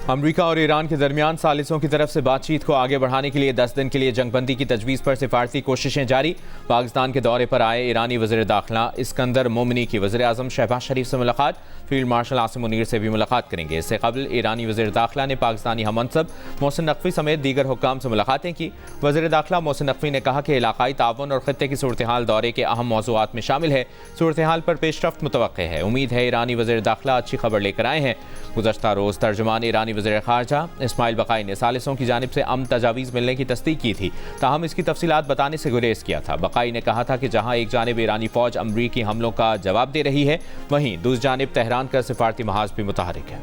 अमरीका और ईरान के दरमियान सालिसों की तरफ से बातचीत को आगे बढ़ाने के लिए 10 दिन के लिए जंगबंदी की तजवीज़ पर सिफारती कोशिशें जारी। पाकिस्तान के दौरे पर आए ईरानी वज़ीर दाखिला इस्कंदर मोमिनी की वज़ीर आज़म शहबाज शरीफ से मुलाकात, फील्ड मार्शल आसिम मुनीर से भी मुलाकात करेंगे। इससे कबल ईरानी वज़ीर दाखिला ने पाकिस्तानी हममनसब मोहसिन नकवी समेत दीगर हुक्काम से मुलाकातें की। वज़ीर दाखिला मोहसिन नकवी ने कहा कि इलाकाई ताउन और खित्ते की सूरत हाल दौरे के अहम मौज़ूआत में शामिल है। सूरत हाल पर पेशरफ्त मुतवक्के है। उम्मीद है ईरानी वज़ीर दाखिला अच्छी खबर लेकर आए हैं। गुज़श्ता रोज़ तर्जुमान ईरानी वज़ीर ख़ारजा इस्माइल बक़ाई ने सालिसों की जानिब से अमन तजावीज़ मिलने की तस्दीक की थी, ताहम इसकी तफसीलात बताने से गुरेज किया था। बक़ाई ने कहा था कि जहां एक जानिब ईरानी फ़ौज अमरीकी हमलों का जवाब दे रही है, वहीं दूसरी जानिब तेहरान का सिफारती महाज भी मुतहरिक है।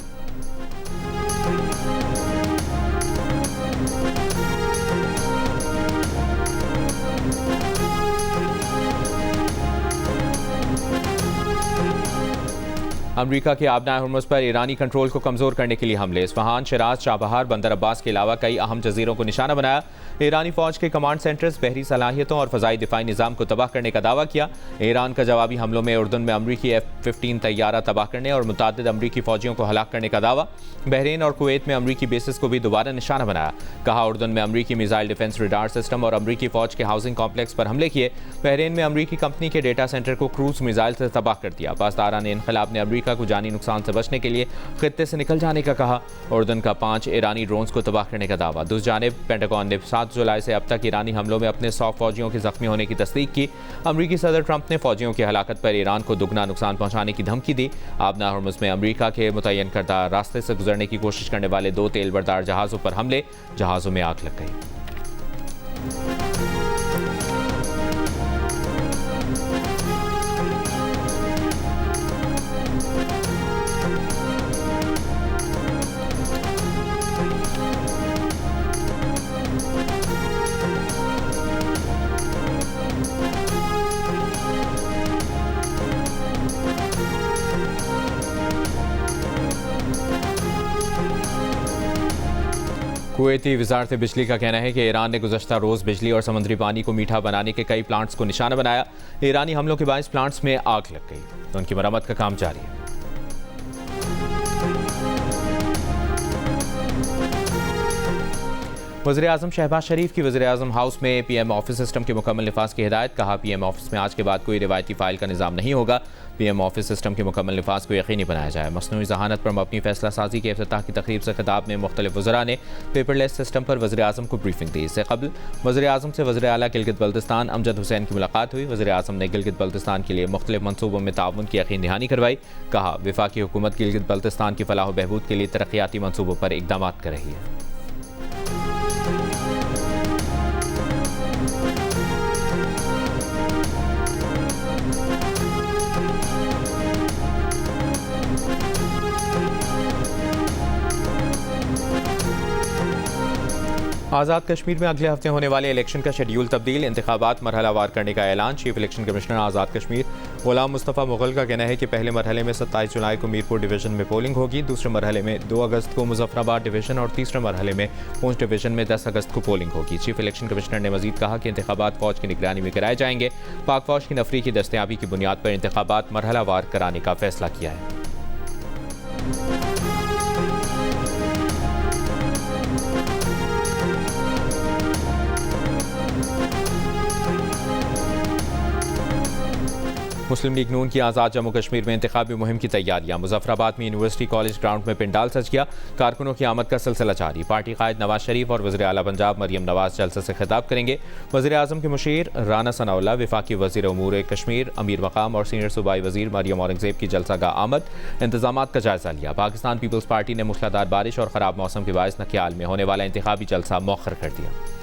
अमरीका के आबनाए हुर्मुज़ पर ईरानी कंट्रोल को कमज़ोर करने के लिए हमले। इस्फहान, शिराज, चाबहार, बंदर अब्बास के अलावा कई अहम जजीरों को निशाना बनाया। ईरानी फ़ौज के कमांड सेंटर्स, बहरी सलाहियतों और फ़ज़ाई दिफाई निज़ाम को तबाह करने का दावा किया। ईरान का जवाबी हमलों में उर्दन में अमरीकी F-15 तैयारा तबाह करने और मुतअद्दिद अमरीकी फ़ौजियों को हलाक करने का दावा। बहरीन और कुवैत में अमरीकी बेसिस को भी दोबारा निशाना बनाया। कहा, उर्दन में अमरीकी मिसाइल डिफेंस रडार सिस्टम और अमरीकी फ़ौज के हाउसिंग कॉम्प्लेक्स पर हमले किए। बहरीन में अमरीकी कंपनी के डेटा सेंटर को क्रूज मिसाइल से तबाह कर दिया। पासदारान इनक़लाब ने अमरीका को जानी नुकसान से बचने के लिए खित्ते से निकल जाने का कहा। उर्दन का 5 ईरानी ड्रोन्स को तबाह करने का दावा। दूसरी जानिब पेंटागन ने 7 जुलाई से अब तक ईरानी हमलों में अपने 100 फौजियों के जख्मी होने की तस्दीक की। अमरीकी सदर ट्रंप ने फौजियों की हलाकत पर ईरान को दुगना नुकसान पहुंचाने की धमकी दी। आबना हुर्मुज़ में अमरीका के मुतय्यन करदा रास्ते से गुजरने की कोशिश करने वाले 2 तेल बरदार जहाज़ों पर हमले, जहाज़ों में आग लग गई। कुवैती वज़ारत बिजली का कहना है कि ईरान ने गुज़श्ता रोज़ बिजली और समुद्री पानी को मीठा बनाने के कई प्लांट्स को निशाना बनाया। ईरानी हमलों के बायस प्लांट्स में आग लग गई, तो उनकी मरम्मत का काम जारी है। वज़ीर आज़म शहबाज शरीफ की वज़ीर आज़म हाउस में PM ऑफिस सिस्टम के मुकम्मल निफाज की हिदायत। कहा, PM ऑफिस में आज के बाद कोई रिवायती फ़ाइल का निज़ाम नहीं होगा। PM ऑफिस सिस्टम के मुकम्मल निफाज को यकीनी बनाया जाए। मसनूई ज़हानत पर मबनी फैसला साजी के इफ्तिताह की तकरीब से खिताब में मुख्तलिफ वज़रा ने पेपरलेस सिस्टम पर वज़ीर आज़म को ब्रीफिंग दी। इससे कबल वज़ीर आज़म से वज़ीर आला गिलगित बल्तिस्तान अमजद हुसैन की मुलाकात हुई। वज़ीर आज़म ने गिलगित बल्तिस्तान के लिए मुख्तलिफ मनसूबों में ताउन की यकीन दहानी करवाई। कहा, वफाकी हुकूमत गिलगित बल्तिस्तान की फलाह व बहबूद के लिए तरक्याती मनसूबों पर इक़दाम कर रही है। आज़ाद कश्मीर में अगले हफ्ते होने वाले इलेक्शन का शेड्यूल तब्दील, इंतखाबात मरहलावार करने का ऐलान। Chief election commissioner Azad Kashmir गुलाम मुस्तफ़ा मुग़ल का कहना है कि पहले मरहले में 27 जुलाई को मीरपुर डिवीज़न में पोलिंग होगी, दूसरे मरहले में 2 अगस्त को मुजफ्फराबाद डिवीज़न और तीसरे मरहले में पूंछ डिवीज़न में 10 अगस्त को पोलिंग होगी। चीफ इलेक्शन कमिश्नर ने मजीद कहा कि इंतखाबात फ़ौज की निगरानी में कराए जाएंगे। पाक फ़ौज की नफरी की दस्तयाबी की बुनियाद पर इंतखाबात मरहलावार कराने का फैसला किया है। मुस्लिम लीग नून की आज़ाद जम्मू कश्मीर में इंतखाबी मुहिम की तैयारियां। मुजफ्फराबाद में यूनिवर्सिटी कॉलेज ग्राउंड में पिंडाल सज गया। कारकुनों की आमद का सिलसिला जारी। पार्टी कायद नवाज शरीफ और वज़ीर आला पंजाब मरियम नवाज जलसे से खिताब करेंगे। वज़ीर आज़म के मुशीर राना सनाउल्लाह, वफाकी वज़ीर उमूर कश्मीर अमीर मकाम और सीनियर सूबाई वज़ीर मरियम औरंगज़ेब की जलसागाह आमद, इंतजामात का जायजा लिया। पाकिस्तान पीपल्स पार्टी ने मूसलाधार बारिश और ख़राब मौसम के बायस नकियाल में होने वाला इंतखाबी जलसा मौखर कर दिया।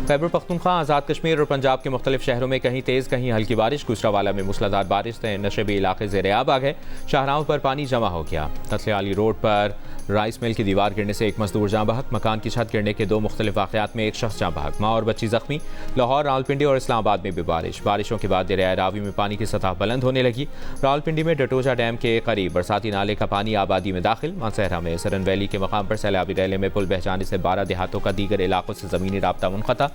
खैबर पख्तूनख्वा, आज़ाद कश्मीर और पंजाब के मुख्तलिफ शहरों में कहीं तेज़ कहीं हल्की बारिश। गुजरावाला में मूसलाधार बारिश से नशेबी इलाके ज़ेर-ए-आब आ गए। शाहराहों पर पानी जमा हो गया। तसले वाली रोड पर राइस मिल की दीवार गिरने से एक मजदूर जाँ बहक। मकान की छत गिरने के 2 मुख्तलिफ वाक़यात में एक शख्स जाँ बहक। माँ और बच्ची जख्मी। लाहौर, रावलपिंडी और इस्लामाबाद में भी बारिशों के बाद दरिया रावी में पानी की सतह बुलंद होने लगी। रावलपिंडी में डटोजा डैम के करीब बरसाती नाले का पानी आबादी में दाखिल। मानसहरा में सरन वैली के मकाम पर सैलाबी रैले में पुल बह जाने से 12 देहातों का दीगर इलाकों से ज़मीनी राब्ता मुनक़ता।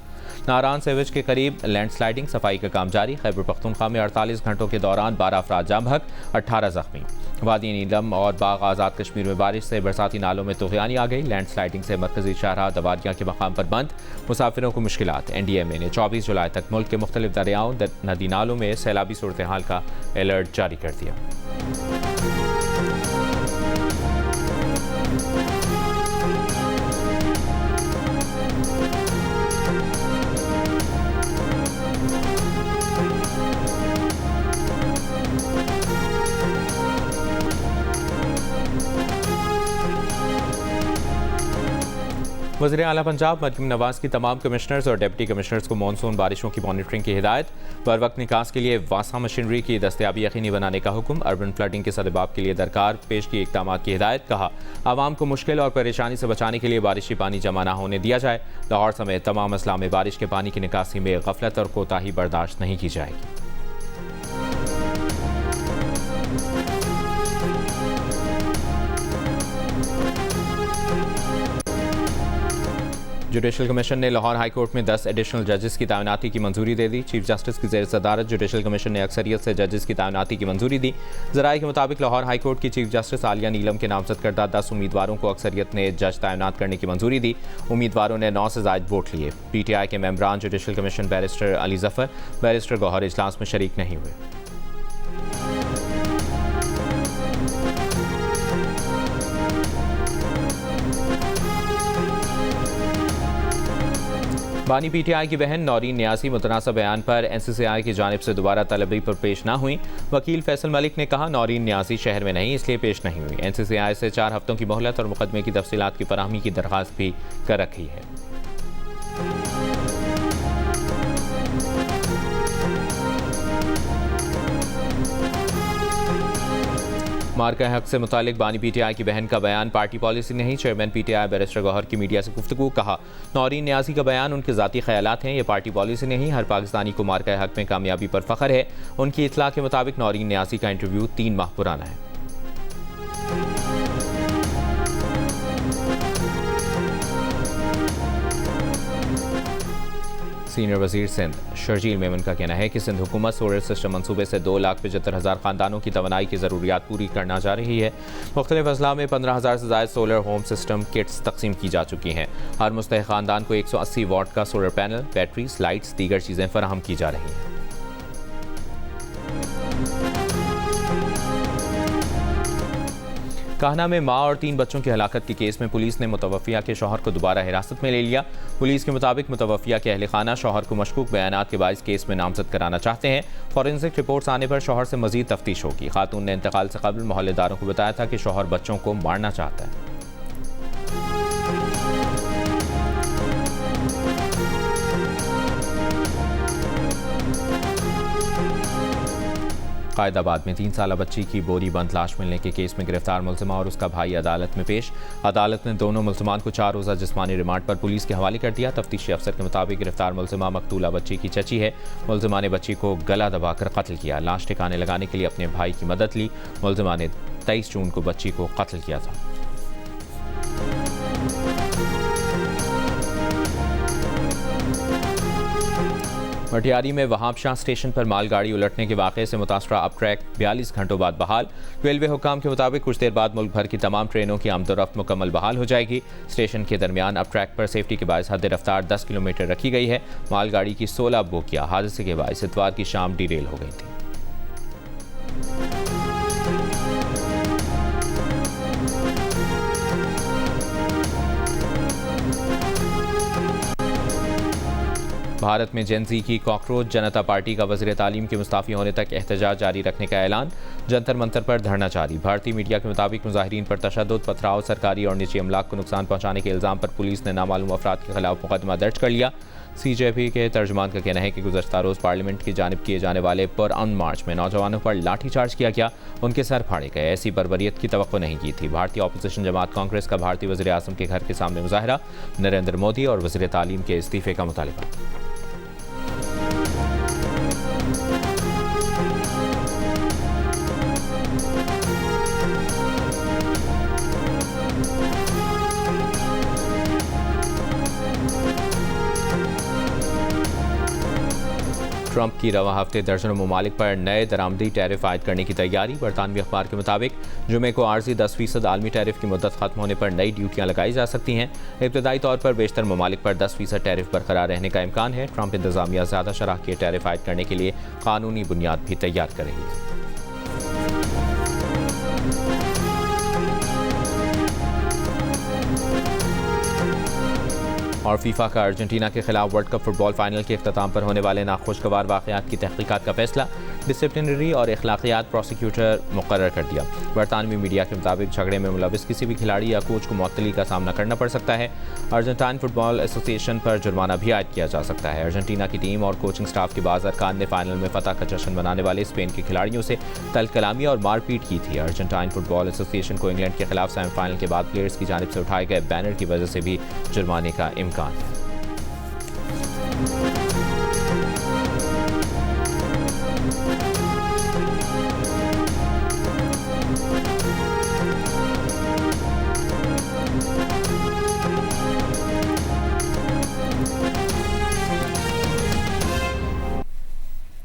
नारान सेवेज के करीब लैंडस्लाइडिंग, सफाई का काम जारी। खैबर पख्तूनख्वा में 48 घंटों के दौरान 12 अफराद जाँ बहक, 18 जख्मी। वादी नीलम और बाग आज़ाद कश्मीर में बारिश से बरसाती नालों में तुग़यानी आ गई। लैंडस्लाइडिंग से मरकजी शाहराह दवादिया के मकाम पर बंद, मुसाफिरों को मुश्किलात। NDMA ने 24 जुलाई तक मुल्क के मुख्तलिफ दरियाओं, नदी नालों में सैलाबी सूरत हाल का अलर्ट जारी कर दिया। वज़ीर आला पंजाब मरकम नवाज की तमाम कमिश्नर्स और डिप्टी कमिश्नर्स को मानसून बारिशों की मॉनिटरिंग की हिदायत। बर वक्त निकास के लिए वासा मशीनरी की दस्तयाबी यकीनी बनाने का हुक्म। अर्बन फ्लडिंग के सदबाब के लिए दरकार पेश की इक़दामात की हिदायत। कहा, आवाम को मुश्किल और परेशानी से बचाने के लिए बारिशी पानी जमा न होने दिया जाए। लाहौर समेत तमाम अजला में बारिश के पानी की निकासी में गफलत और कोताही बर्दाश्त नहीं की जाएगी। जुडिशल कमीशन ने लाहौर हाई कोर्ट में 10 एडिशनल जजेस की तैनाती की मंजूरी दे दी। चीफ जस्टिस की ज़ेर सदारत जुडिशल कमीशन ने अक्सरियत से जजेस की तैनाती की मंजूरी दी। ज़राए के मुताबिक लाहौर हाई कोर्ट की चीफ जस्टिस आलिया नीलम के नामजद करदा 10 उम्मीदवारों को अक्सरियत ने जज तैनात करने की मंजूरी दी। उम्मीदवारों ने 9 से ज़ायद वोट लिए। PTI के मेंबरान judicial commission barrister Ali Zafar, barrister Gohar इजलास में शरीक नहीं हुए। बानी PTI की बहन नौरीन न्यासी मुतनासिब बयान पर NCCI की जानिब से दोबारा तलबी पर पेश न हुई। वकील फैसल मलिक ने कहा, नौरीन न्यासी शहर में नहीं, इसलिए पेश नहीं हुई। NCCI से 4 हफ्तों की मोहलत और मुकदमे की तफसीलात की फराहमी की दरख्वास्त भी कर रखी है। मार्का हक से मुतालिक बानी PTI की बहन का बयान पार्टी पॉलिसी नहीं। चेयरमैन PTI बैरिस्टर गौहर की मीडिया से गुफ्तगू। कहा, नौरीन न्यासी का बयान उनके ज़ाती ख्यालात हैं, ये पार्टी पॉलिसी नहीं। हर पाकिस्तानी को मार्का हक में कामयाबी पर फ़ख्र है। उनकी इतला के मुताबिक नौरीन न्यासी का इंटरव्यू 3 माह पुराना है। सीनियर वजीर सिंध शर्जील मेमन का कहना है कि सिंध हुकूमत सोलर सिस्टम मनसूबे से 2,75,000 खानदानों की तवानाई की ज़रूरियात पूरी करना जा रही है। मुख्तलिफ अजला में 15,000 से ज़ायद सोलर होम सिस्टम किट्स तकसीम की जा चुकी हैं। हर मुस्तहिक खानदान को 180 वाट का सोलर पैनल, बैटरीज, लाइट्स, दीगर चीज़ें फराहम की जा रही हैं। काहना में माँ और 3 बच्चों की हलाकत के केस में पुलिस ने मुतवफ़िया के शौहर को दोबारा हिरासत में ले लिया। पुलिस के मुताबिक मुतवफ़िया के अहल खाना शौहर को मशकूक बयानात के बाइस केस में नामजद कराना चाहते हैं। फॉरेंसिक रिपोर्ट्स आने पर शौहर से मजीद तफ्तीश होगी। खातून ने इंतकाल से कबल मोहल्लेदारों को बताया था कि शौहर बच्चों को मारना चाहता है। कायदाबाद में 3 साला बच्ची की बोरी बंद लाश मिलने के केस में गिरफ्तार मुलजिमा और उसका भाई अदालत में पेश। अदालत ने दोनों मुलजिमान को 4 रोज़ा जिस्मानी रिमांड पर पुलिस के हवाले कर दिया। तफ्तीशी अफसर के मुताबिक गिरफ्तार मुलजिमा मकतूला बच्ची की चची है। मुलजिमा ने बच्ची को गला दबाकर कत्ल किया। लाश ठिकाने लगाने के लिए अपने भाई की मदद ली। मुलजिमा ने 23 जून को बच्ची को कत्ल किया था। मटियारी में वहाबशाह स्टेशन पर मालगाड़ी उलटने के वाक़े से मुतासरा अब ट्रैक 42 घंटों बाद बहाल। रेलवे हुकाम के मुताबिक कुछ देर बाद मुल्क भर की तमाम ट्रेनों की आमदोरफ्त मुकम्मल बहाल हो जाएगी। स्टेशन के दरमियान अब ट्रैक पर सेफ्टी के बायस हद रफ्तार 10 किलोमीटर रखी गई है। मालगाड़ी की 16 बोगियां हादसे के बायस इतवार की शाम डिरेल हो गई थी। भारत में जेन-ज़ी की कॉकरोच जनता पार्टी का वज़ीर तालीम के मुस्ताफ़ी होने तक एहतजाज जारी रखने का ऐलान। जंतर मंतर पर धरना जारी। भारतीय मीडिया के मुताबिक मुजाहिरीन पर तशद्दुद, पथराव, सरकारी और निजी अमलाक को नुकसान पहुँचाने के इल्ज़ाम पर पुलिस ने नामालूम अफराद के खिलाफ मुकदमा दर्ज कर लिया। CJP के तर्जुमान का कहना है कि गुज़श्ता रोज़ पार्लियामेंट की जानिब किए जाने वाले पुरअमन मार्च में नौजवानों पर लाठीचार्ज किया गया, उनके सर फाड़े गए। ऐसी बर्बरियत की तवक्को नहीं की थी। भारतीय अपोजिशन जमात कांग्रेस का भारतीय वज़ीर आज़म के घर के सामने मुजाहरा, नरेंद्र मोदी और वज़ीर तालीम के इस्तीफे का मुतालबा। ट्रंप की रवा हफ्ते दर्जनों ममालिक पर नए दरामदी टैरिफ आयद करने की तैयारी। बरतानवी अखबार के मुताबिक जुमे को आर्जी 10% आलमी टैरिफ की मुद्दत खत्म होने पर नई ड्यूटियां लगाई जा सकती हैं। इब्तदाई तौर पर बेशतर ममालिक पर 10% टैरिफ बरकरार रहने का इम्कान है। ट्रंप इंतजामिया ज़्यादा शरह के टैरिफ आयद करने के लिए कानूनी बुनियाद भी तैयार कर रही है। और फीफा का अर्जेंटीना के खिलाफ वर्ल्ड कप फुटबॉल फाइनल के अख्ताम पर होने वाले नाखुशगवार वाक़यात की तहकीकात का फैसला। डिसिप्लिनरी और अखलाकियात प्रोसिक्यूटर मुकर्रर कर दिया। बरतानवी मीडिया के मुताबिक झगड़े में मुलविस किसी भी खिलाड़ी या कोच को मुअत्तली का सामना करना पड़ सकता है। अर्जेंटाइन फुटबॉल एसोसिएशन पर जुर्माना भी आयद किया जा सकता है। अर्जेंटीना की टीम और कोचिंग स्टाफ के बाज़ अरकान ने फाइनल में फतह का जश्न मनाने वाले स्पेन के खिलाड़ियों से तलकलामी और मारपीट की थी। अर्जेंटाइन फुटबॉल एसोसिएशन को इंग्लैंड के खिलाफ सेमीफाइनल के बाद प्लेयर्स की जानिब से उठाए गए बैनर की वजह से भी जुर्माने का इम्कान है।